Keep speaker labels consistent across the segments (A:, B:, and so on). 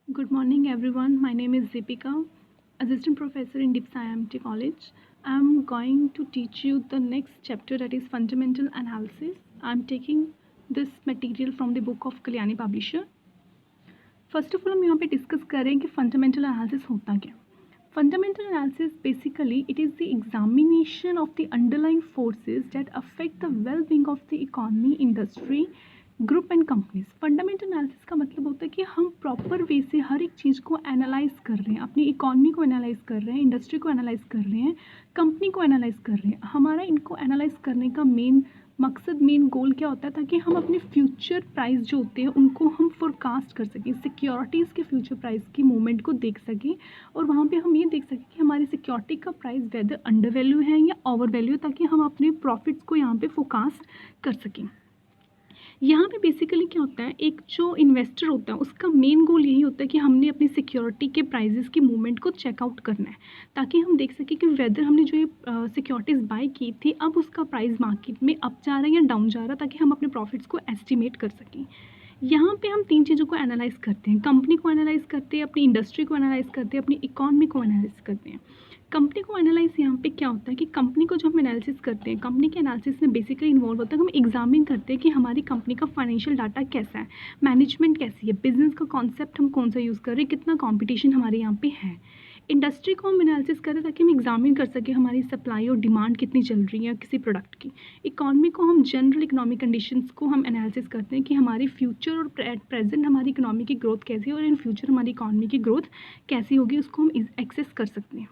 A: Good morning, everyone. My name is Deepika, Assistant Professor in Deep IMT College. I'm going to teach you the next chapter, that is Fundamental Analysis. I'm taking this material from the book of Kalyani Publisher. First of all हम यहाँ पे discuss करें कि fundamental analysis होता क्या। Fundamental analysis basically it is the examination of the underlying forces that affect the well being of the economy, industry, group and companies. Fundamental analysis का मतलब होता है कि हम प्रॉपर वे से हर एक चीज़ को एनालाइज कर रहे हैं, अपनी इकोनॉमी को एनालाइज कर रहे हैं, इंडस्ट्री को एनालाइज कर रहे हैं, कंपनी को एनालाइज कर रहे हैं। हमारा इनको एनालाइज करने का मेन मकसद, मेन गोल क्या होता है, ताकि हम अपने फ्यूचर प्राइस जो होते हैं उनको हम फोरकास्ट कर सकें, सिक्योरिटीज़ के फ्यूचर प्राइस की मूवमेंट को देख सकें, और वहाँ पे हम ये देख सकें कि हमारी सिक्योरिटी का प्राइस वेदर अंडर वैल्यू है या ओवर वैल्यू, ताकि हम अपने प्रॉफिट्स को यहाँ पे फोरकास्ट कर सकें। यहाँ पे बेसिकली क्या होता है, एक जो इन्वेस्टर होता है उसका मेन गोल यही होता है कि हमने अपनी सिक्योरिटी के प्राइजेस की मूवमेंट को चेकआउट करना है, ताकि हम देख सकें कि वेदर हमने जो ये सिक्योरिटीज़ बाय की थी अब उसका प्राइस मार्केट में अप जा रहा है या डाउन जा रहा है, ताकि हम अपने प्रॉफिट्स को एस्टिमेट कर सकें। यहाँ पे हम तीन चीज़ों को एनालाइज करते हैं, कंपनी को एनालाइज करते हैं, अपनी इंडस्ट्री को एनालाइज करते हैं, अपनी इकोनॉमी को एनालाइज करते हैं। कंपनी को एनालाइज यहाँ पे क्या होता है कि कंपनी को जो हम एनालिसिस करते हैं, कंपनी के एनालिसिस में बेसिकली इन्वॉल्व होता है, हम एग्जामिन करते हैं कि हमारी कंपनी का फाइनेंशियल डाटा कैसा है, मैनेजमेंट कैसी है, बिजनेस का कॉन्सेप्ट हम कौन सा यूज़ कर रहे हैं, कितना कॉम्पिटिशन हमारे यहाँ पे है। इंडस्ट्री को हम एनालिसिस करें ताकि हम एग्जामिन कर सकें हमारी सप्लाई और डिमांड कितनी चल रही है किसी प्रोडक्ट की। इकॉनमी को हम जनरल इकोनॉमिक कंडीशंस को हम एनालिसिस करते हैं कि हमारी फ्यूचर और प्रेजेंट हमारी इकोनॉमी की ग्रोथ कैसी है और इन फ्यूचर हमारी इकोनॉमी की ग्रोथ कैसी होगी, उसको हम एक्सेस कर सकते हैं।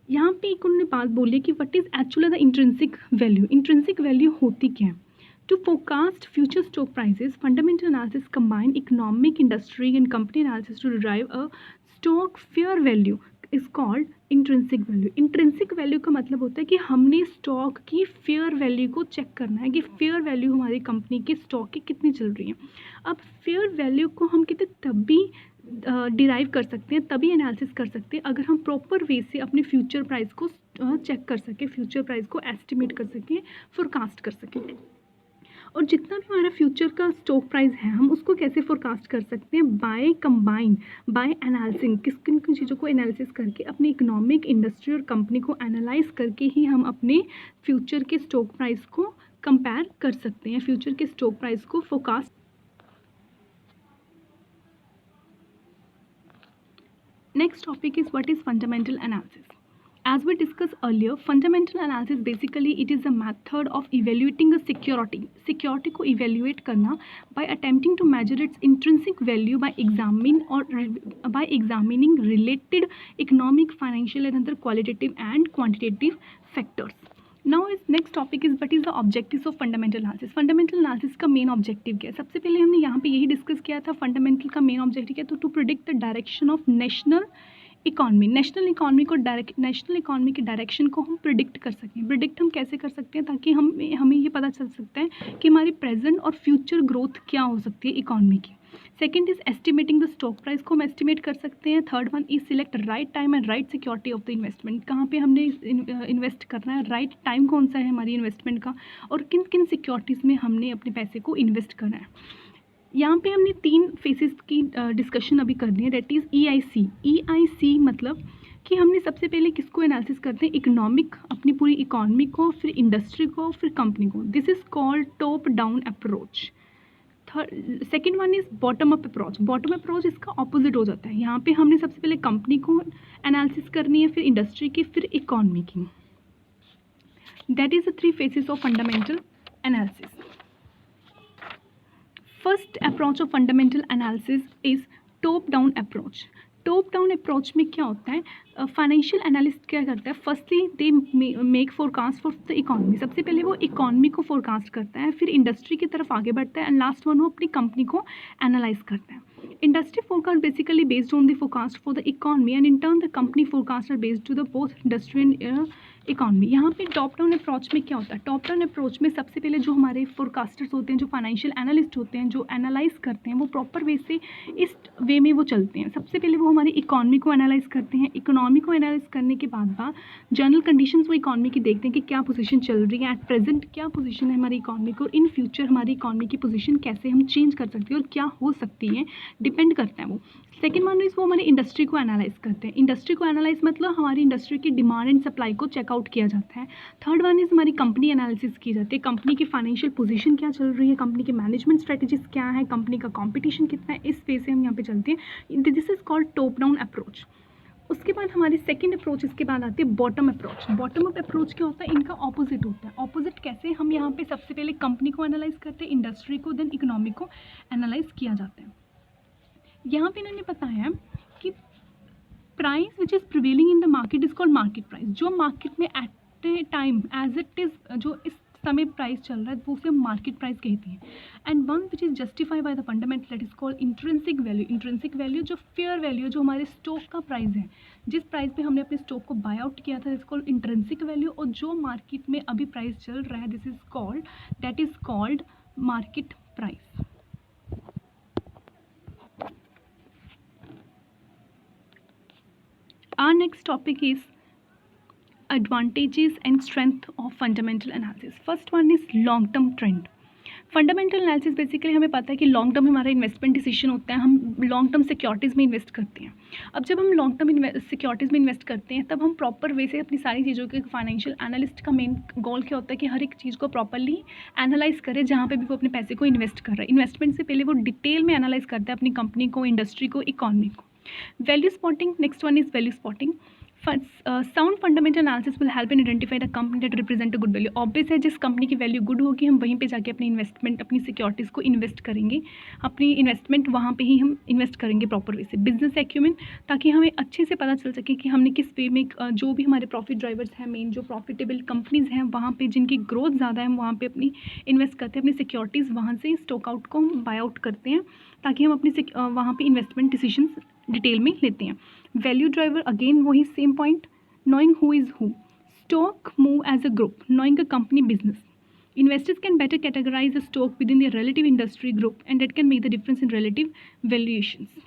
A: यहाँ पे एक उन्होंने बात बोली कि what is actually the intrinsic value. Intrinsic value होती क्या है? To forecast future stock prices, fundamental analysis combine economic, industry and company analysis to derive a stock fair value is called intrinsic value. Intrinsic value का मतलब होता है कि हमने stock की फेयर वैल्यू को चेक करना है कि फेयर वैल्यू हमारी कंपनी की स्टॉक की कितनी चल रही है। अब फेयर वैल्यू को हम कितने तभी डिराइव कर सकते हैं, तभी एनालिसिस कर सकते हैं अगर हम प्रॉपर वे से अपने फ्यूचर प्राइस को चेक कर सकें, फ्यूचर प्राइस को एस्टिमेट कर सकें, फोरकास्ट कर सकें। और जितना भी हमारा फ्यूचर का स्टॉक प्राइस है हम उसको कैसे फोरकास्ट कर सकते हैं, बाय एनालिसिंग, किस किन किन चीज़ों को एनालिसिस करके अपनी इकोनॉमिक, इंडस्ट्री और कंपनी को एनालाइज करके ही हम अपने फ्यूचर के स्टॉक प्राइस को कंपेयर कर सकते हैं, फ्यूचर के स्टॉक प्राइस को forecast. Next topic is what is fundamental analysis. As we discussed earlier, fundamental analysis basically it is a method of evaluating a security. Security को evaluate करना by attempting to measure its intrinsic value by examining related economic, financial and other qualitative and quantitative factors. Now is next topic is what is the objectives of fundamental analysis. Fundamental analysis का main objective क्या है? सबसे पहले हमने यहाँ पे यही discuss किया था, फंडामेंटल का मेन ऑब्जेक्टिव क्या है, तो to predict the direction of national economy. National economy की डायरेक्शन को हम प्रिडिक्ट कर सकें। प्रिडिक्ट हम कैसे कर सकते हैं, ताकि हमें ये पता चल सकता है कि हमारी प्रेजेंट और फ्यूचर ग्रोथ क्या हो सकती है इकॉनमी की। Second is estimating the stock price को हम एस्टिमेट कर सकते हैं। Third one is select right time and right security of the investment, कहाँ पे हमने इन्वेस्ट करना है, राइट टाइम कौन सा है हमारी इन्वेस्टमेंट का, और किन किन सिक्योरिटीज़ में हमने अपने पैसे को इन्वेस्ट करना है। यहाँ पे हमने तीन फेसेस की डिस्कशन अभी करनी है, दैट इज़ EIC मतलब कि हमने सबसे पहले किसको एनालिसिस करते हैं, इकोनॉमिक, अपनी पूरी इकोनॉमी को, फिर इंडस्ट्री को, फिर कंपनी को। This is called top down approach. Second one is bottom up approach. Bottom approach इसका ऑपोजिट हो जाता है, यहाँ पे हमने सबसे पहले कंपनी को एनालिसिस करनी है, फिर इंडस्ट्री की, फिर इकोनॉमी की। That is the three faces of fundamental analysis. First approach of fundamental analysis is top down approach. Top down approach में क्या होता है, फाइनेंशियल एनालिस्ट क्या करता है, firstly they make forecast for the economy. सबसे पहले वो इकोनॉमी को फोरकास्ट करता है, फिर इंडस्ट्री की तरफ आगे बढ़ता है, एंड लास्ट वन वो अपनी कंपनी को एनालाइज करता है। Industry forecast basically based on the forecast for the economy and in turn the company forecast are based to the both industry and economy. यहाँ पे टॉप डाउन अप्रोच में क्या होता है, टॉप डाउन अप्रोच में सबसे पहले जो हमारे फोरकास्टर्स होते हैं, जो फाइनेंशियल एनालिस्ट होते हैं, जो एनालाइज करते हैं, वो प्रॉपर वे से इस वे में वो चलते हैं। सबसे पहले वो हमारी इकोनॉमी को एनालाइज करते हैं, इकोनॉमी को एनालाइज करने के बाद जनरल कंडीशंस वो इकोनॉमी की देखते हैं कि क्या पोजीशन चल रही है, एट प्रेजेंट क्या पोजीशन है हमारी इकोनॉमी को, इन फ्यूचर हमारी इकोनॉमी की पोजीशन कैसे हम चेंज कर सकते हैं और क्या हो सकती है, डिपेंड करता है वो। सेकेंड वन इज़ वो हमारी इंडस्ट्री को एनालाइज करते हैं। इंडस्ट्री को एनालाइज मतलब हमारी इंडस्ट्री की डिमांड एंड सप्लाई को चेकआउट किया जाता है। थर्ड वन इज़ हमारी कंपनी एनालिसिस की जाती है, कंपनी की फाइनेंशियल पोजीशन क्या चल रही है, कंपनी की मैनेजमेंट स्ट्रेटजीज क्या है, कंपनी का कंपटीशन कितना है, इस वे से हम यहाँ पे चलते हैं। This is called top down approach. उसके बाद हमारी सेकंड अप्रोच इसके बाद आती है bottom approach. Bottom up approach क्या होता है, इनका ऑपोजिट होता है। ऑपोजिट कैसे, हम यहाँ पे सबसे पहले कंपनी को एनालाइज करते हैं, इंडस्ट्री को, देन इकोनॉमी को एनालाइज किया जाता है। यहाँ पे इन्होंने बताया कि price which is prevailing in the market is called market price. जो मार्केट में at a time as it is, जो इस समय प्राइस चल रहा है वो उसे मार्केट प्राइस कहती है। And one which is justified by the fundamental that is called intrinsic value. Intrinsic value जो फेयर वैल्यू, जो हमारे स्टॉक का प्राइस है, जिस प्राइस पे हमने अपने स्टॉक को बाय आउट किया था, दिस कॉल्ड इंट्रिंसिक वैल्यू। और जो मार्केट में अभी प्राइस चल रहा है, this is called, that is called market price. Our next topic is advantages and strength of fundamental analysis. First one is long term trend. Fundamental analysis basically हमें पता है कि लॉन्ग टर्म हमारा इन्वेस्टमेंट डिसीजन होता है, हम long term securities में invest करते हैं। अब जब हम लॉन्ग टर्म सिक्योरिटीज़ में इन्वेस्ट करते हैं, तब हम प्रॉपर वे से अपनी सारी चीज़ों के, फाइनेंशियल एनालिस्ट का मेन गोल क्या होता है कि हर एक चीज़ को प्रॉपरली एनालाइज करे जहाँ पे भी वो अपने पैसे को इन्वेस्ट कर रहा है। इन्वेस्टमेंट से पहले वो डिटेल में एनालाइज करता है अपनी कंपनी को, इंडस्ट्री को, इकॉनमी को। Value spotting, next one is value spotting. Sound fundamental analysis will help in identify the company that represent a good value. Obvious है, जिस कंपनी की वैल्यू गुड होगी हम वहीं पे जाके अपनी इन्वेस्टमेंट, अपनी सिक्योरिटीज़ को इन्वेस्ट करेंगे, अपनी इन्वेस्टमेंट वहाँ पे ही हम इन्वेस्ट करेंगे प्रॉपर वे से। बिजनेस एक्यूमेंट, ताकि हमें अच्छे से पता चल सके कि हमने किस वे में, जो भी हमारे प्रॉफिट ड्राइवर्स हैं, मेन जो प्रॉफिटेबल कंपनीज़ हैं वहाँ पे जिनकी ग्रोथ ज़्यादा है, हम वहाँ पे अपनी इन्वेस्ट करते हैं, अपनी सिक्योरिटीज़ वहाँ से स्टॉक आउट को हम बाय आउट करते हैं, ताकि हम अपनी वहाँ पे इन्वेस्टमेंट डिसीजन डिटेल में लेते हैं। वैल्यू ड्राइवर, अगेन वही same point, knowing who is who. Stock move as a group, knowing a company business. Investors can better categorize the stock within their relative industry group, and that can make the difference in relative valuations.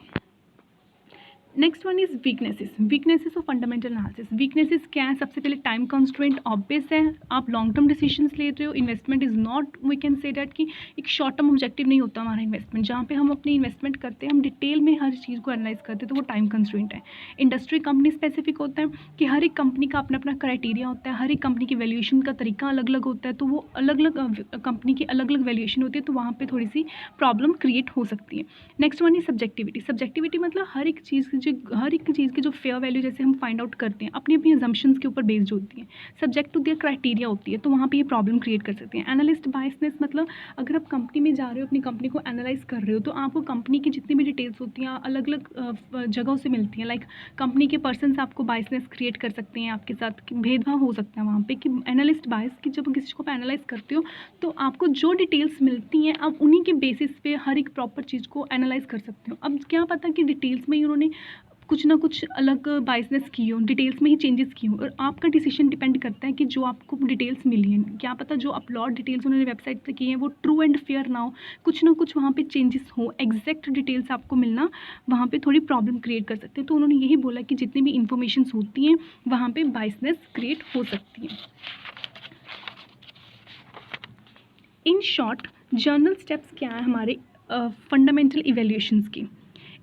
A: Next one is weaknesses. Weaknesses of fundamental analysis. Weaknesses क्या है, सबसे पहले time constraint. Obvious है, आप long term decisions ले रहे हो, investment is not, we can say that कि एक शॉर्ट टर्म ऑब्जेक्टिव नहीं होता हमारा इन्वेस्टमेंट। जहाँ पे हम अपनी इन्वेस्टमेंट करते हैं, हम डिटेल में हर चीज़ को एनालाइज करते हैं, तो वो टाइम कंस्ट्रेंट है। इंडस्ट्री कंपनी स्पेसिफिक होता है कि हर एक कंपनी का अपना अपना क्राइटेरिया होता है, हर एक कंपनी की वैल्यूएशन का तरीका अलग अलग होता है, तो वो अलग अलग कंपनी की अलग अलग वैल्यूएशन होती है, तो वहाँ पर थोड़ी सी प्रॉब्लम क्रिएट हो सकती है। Next one is subjectivity. Subjectivity मतलब हर एक चीज़ की जो फेयर वैल्यू जैसे हम फाइंड आउट करते हैं अपनी अपनी अजम्पशंस के ऊपर बेस्ड होती है, सब्जेक्ट टू देयर क्राइटेरिया होती है, तो वहाँ पे ये प्रॉब्लम क्रिएट कर सकते हैं। एनालिस्ट बायसनेस मतलब अगर आप कंपनी में जा रहे हो, अपनी कंपनी को एनालाइज कर रहे हो, तो आपको कंपनी की जितनी भी डिटेल्स होती हैं अलग अलग जगहों से मिलती हैं। लाइक कंपनी के पर्सन आपको बायसनेस क्रिएट कर सकते हैं, आपके साथ भेदभाव हो सकता है वहाँ पे कि एनालिस्ट बायस की जब किसी को एनालाइज करते हो तो आपको जो डिटेल्स मिलती हैं आप उन्हीं के बेसिस पे हर एक प्रॉपर चीज़ को एनालाइज कर सकते हो। अब क्या पता कि डिटेल्स में ही उन्होंने कुछ ना कुछ अलग बायसनेस की हो, डिटेल्स में ही चेंजेस की हो, और आपका डिसीजन डिपेंड करता है कि जो आपको डिटेल्स मिली हैं, क्या पता जो अपलोड डिटेल्स उन्होंने वेबसाइट पे की हैं वो ट्रू एंड फेयर ना हो, कुछ ना कुछ वहाँ पे चेंजेस हो, एग्जैक्ट डिटेल्स आपको मिलना वहाँ पे थोड़ी प्रॉब्लम क्रिएट कर सकते हैं। तो उन्होंने यही बोला कि जितनी भी इंफॉर्मेशन होती हैं वहाँ पे बायसनेस क्रिएट हो सकती है। इन शॉर्ट, जर्नल स्टेप्स क्या है हमारे फंडामेंटल इवेल्यूएशंस की।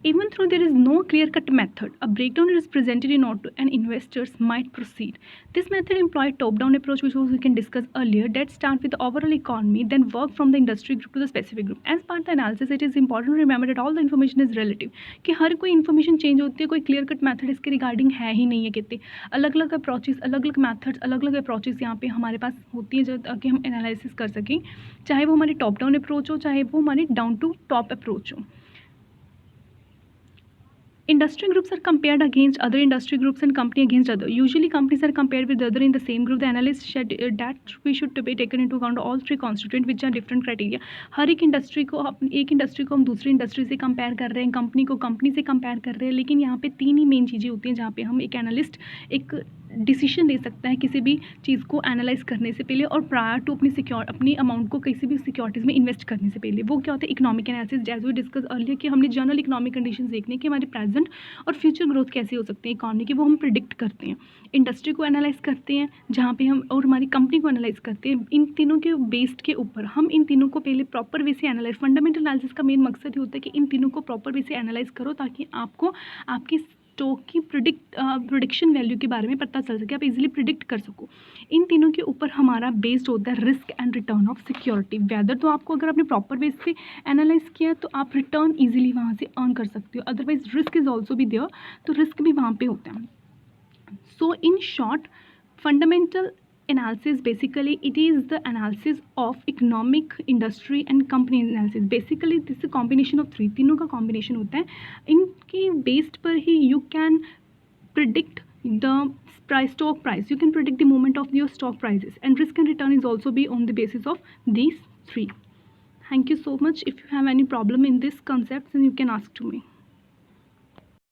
A: Even though there is no clear-cut method, a breakdown is presented in order and investors might proceed. This method employs top-down approach, which we can discuss earlier, that start with the overall economy, then work from the industry group to the specific group. As part of the analysis, it is important to remember that all the information is relative. कि हर कोई information change होती है, कोई clear-cut method इसके regarding है ही नहीं है, कितने अलग-अलग approaches, अलग-अलग methods, अलग-अलग approaches यहाँ पे हमारे पास होती है, जो ताकि हम analysis कर सकें, चाहे वो हमारी top-down approach हो, चाहे वो हमारी down-to-top approach हो। Industry groups are compared against other industry groups and company against other. Usually companies are compared with the other in the same group. The analyst said that we should be taken into account all three constituent which are different criteria. हर एक industry को हम दूसरी industry से compare कर रहे हैं, company को company से कंपेयर कर रहे हैं, लेकिन यहाँ पे तीन ही मेन चीज़ें होती हैं जहाँ पे हम एक एनालिस्ट एक डिसीजन ले सकता है किसी भी चीज़ को एनालाइज करने से पहले और प्रायर टू अपनी अमाउंट को किसी भी सिक्योरिटीज़ में इन्वेस्ट करने से पहले। वो क्या होता है इकोनॉमिक एनालिसिस, जैसे वी डिस्कस अर्लियर कि हमने जनरल इकोनॉमिक कंडीशंस देखने कि हमारे प्रेजेंट और फ्यूचर ग्रोथ कैसे हो सकती है इकोनॉमी की, वो हम प्रिडिक्ट करते हैं। इंडस्ट्री को एनालाइज करते हैं जहाँ पे हम, और हमारी कंपनी को एनालाइज करते हैं। इन तीनों के बेस्ड के ऊपर हम इन तीनों को पहले प्रॉपर वे से एनालाइज, फंडामेंटल एनालिसिस का मेन मकसद ये होता है कि इन तीनों को प्रॉपर वे से एनालाइज करो ताकि आपको आपकी स्टॉक की प्रोडिक्शन वैल्यू के बारे में पता चल सके, आप इजीली प्रिडिक्ट कर सको। इन तीनों के ऊपर हमारा बेस्ड होता है risk and return of security. Whether तो आपको अगर आपने प्रॉपर बेस से एनालाइज किया तो आप रिटर्न इजीली वहाँ से अर्न कर सकते हो, अदरवाइज रिस्क इज ऑल्सो भी देयर, तो रिस्क भी वहाँ पे होता है। So in short, fundamental analysis basically it is the analysis of economic, industry and company analysis. Basically this is a combination of three, तीनों का combination होता है। इनके based पर ही you can predict the stock price, you can predict the movement of your stock prices, and risk and return is also be on the basis of these three. Thank you so much. If you have any problem in this concept then you can ask to me.